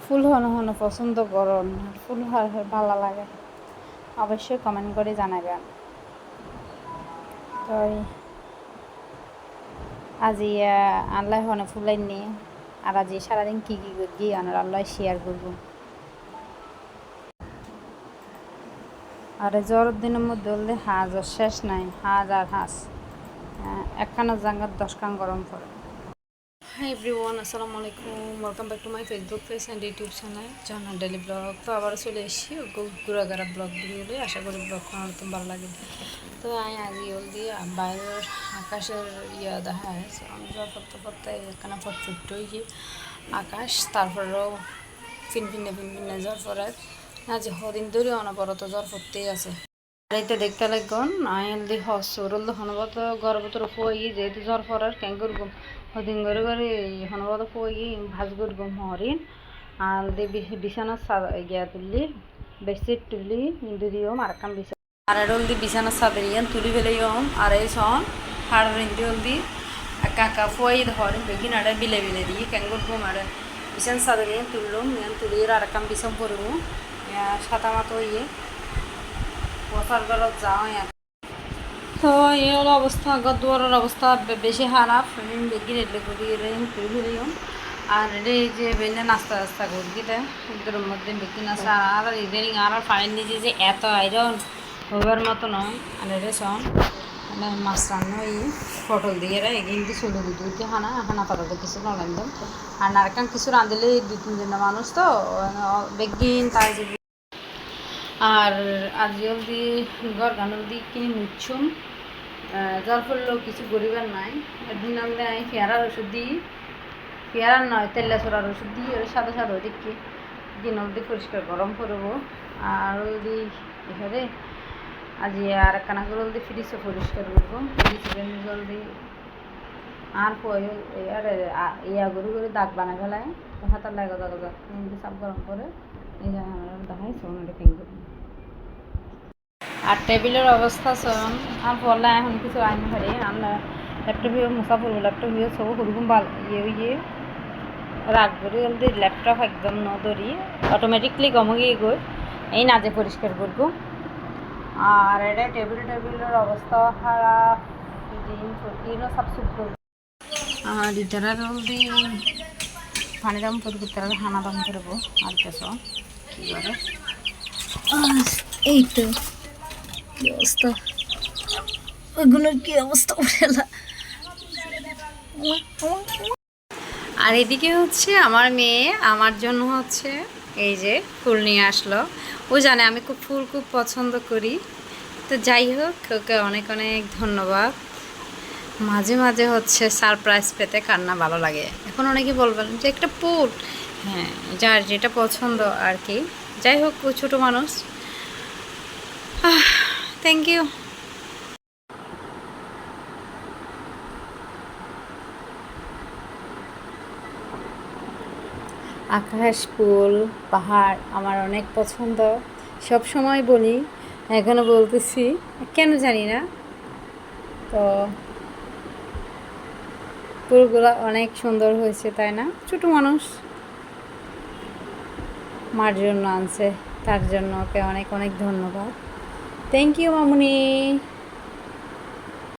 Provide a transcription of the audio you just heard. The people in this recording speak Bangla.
ফুল হনো হনো পছন্দ করুন, ফুল ভালো লাগে অবশ্যই কমেন্ট করে জানাবেন। তো আজি আল্লাহ হনে ফুলাই নি আর আজি সারাদিন কী কী গিয়ে আনার আল্লাহ শেয়ার করবো। আর জ্বরের দিনের মধ্যে বললে হাজ শেষ নাই, হাজ আর হাজ একখানা জাঙ্গার 10 কান গরম পড়ে। হাই এভরিওয়ান, আসসালামু আলাইকুম, welcome back to my Facebook page and YouTube channel জানা ডেলি ব্লগ। তো আবারও চলে এসেছি ঘুরাঘারা ব্লগ ভিডিওতে। আশা করি ব্লগটা আমার তো ভালো লাগে। তো আমি আজি জলদি বাইরের আকাশের দেখা আছে, আমি যা পড়তে পড়তে এখানে ফুটফুট হয়ে আকাশ, তারপরেও ফিনফিনে জ্বর পড়ে আজ হদিন ধরে অনবরত জ্বর পড়তেই আছে। এইটা দেখতে লাগন আইলদি হসরল হনবত গর্ভতর ফুই যেহেতু জ্বর পড়ার ক্যাঙ্গুর গুম হদিন ঘরে ঘরে হনবত ফুই ভাজগুর গুম হরিন আর বিছানা গিয়া তুললি বেডশিট তুললি দিও মারাকান বিছানা আর হলদি বিছানা সাদরিয়ান তুলি ফেলেইম আর এই সন হাড় রেঞ্জি হলদি কাকা ফুই ধরেন বেগিন আড়ে বিলে বিলে দিয়ে ক্যাঙ্গুর গুম আড়ে বিছানা সাদরিয়ান তুললাম তুলি আর কাম বিছাম পড়ব সাতা মাতো তো এই হলো অবস্থা, গদুয়ারের অবস্থা বেশি খারাপ। বেগি রেডলে করি ফেলিম আর এই যে বেলে নাস্তা টাস্তা করি দেয় এদের মধ্যে বেগি নাস্তা আর ইদারিং আর পানির নিচে যে এত আয়রন হবার মতো নয়। আর এটা শোন মানে মাছ রান্না পটল দিয়ে কিন্তু চলে দুধ হানা হানা পাতাতে কিছু রাঁধলাম আর নারকান কিছু রাঁধলে 2-3 জন মানুষ তো বেগিন তাই আর আজ জলদি ঘর গানলদি কিনে মুচ্ছুম জ্বর পড়লেও কিছু গরিবার নাই। একদিন আমরা পেয়ারার ওষুধ দিই, পেয়ারার নয় তেল্লা চড়ার ওষুধ দিই ওই সাদা সাদা দিকে নদী পরিষ্কার গরম করবো আর ওই এখানে আজ আর কানা জলদি ফ্রিজও পরিষ্কার করবো জলদি আর আর গরু গরু দাগ বানায় ফেলায় হাতার লাগে দাগ সাপ গরম করে এই জন্য আমরা দেখাই সোনাটা কিনবো। আর টেবিলের অবস্থা শোন আর বললে এখন কিছু আইন পারি আমরা ল্যাপটপেও মুসা পড়বো, ল্যাপটপেও সব ওরকম রাগ করি বলতে ল্যাপটপ একদম নদরি অটোমেটিকলি কমে গিয়ে গই এই নাজে পরিষ্কার করবো। আর এটা টেবিলের অবস্থা খারাপ, দিনও সাবসুট করবো আর ইতারা জলদি পানি দাম করবো, তারা হানা দাম করবো আর কিছু কী করে এই তো কি অবস্থা, ওইগুলোর কি অবস্থা উঠেলা। আর এদিকে হচ্ছে আমার মেয়ে আমার জন্য হচ্ছে এই যে ফুল নিয়ে আসলো। ও জানে আমি ফুল খুব পছন্দ করি। তো যাই হোক ওকে অনেক অনেক ধন্যবাদ। মাঝে মাঝে হচ্ছে সারপ্রাইজ পেতে কান্না ভালো লাগে। এখন অনেকে বলবেন যে একটা ফুল, হ্যাঁ যার যেটা পছন্দ আর কি। যাই হোক ও ছোটো মানুষ। Thank you. আকাশ ফুল পাহাড় আমার অনেক পছন্দ, সব সময় বলি এখনও বলতেছি কেন জানি না। তো ফুলগুলো অনেক সুন্দর হয়েছে তাই না, ছোটো মানুষ মার জন্য আনছে তার জন্য ওকে অনেক অনেক ধন্যবাদ। Thank you Mamuni.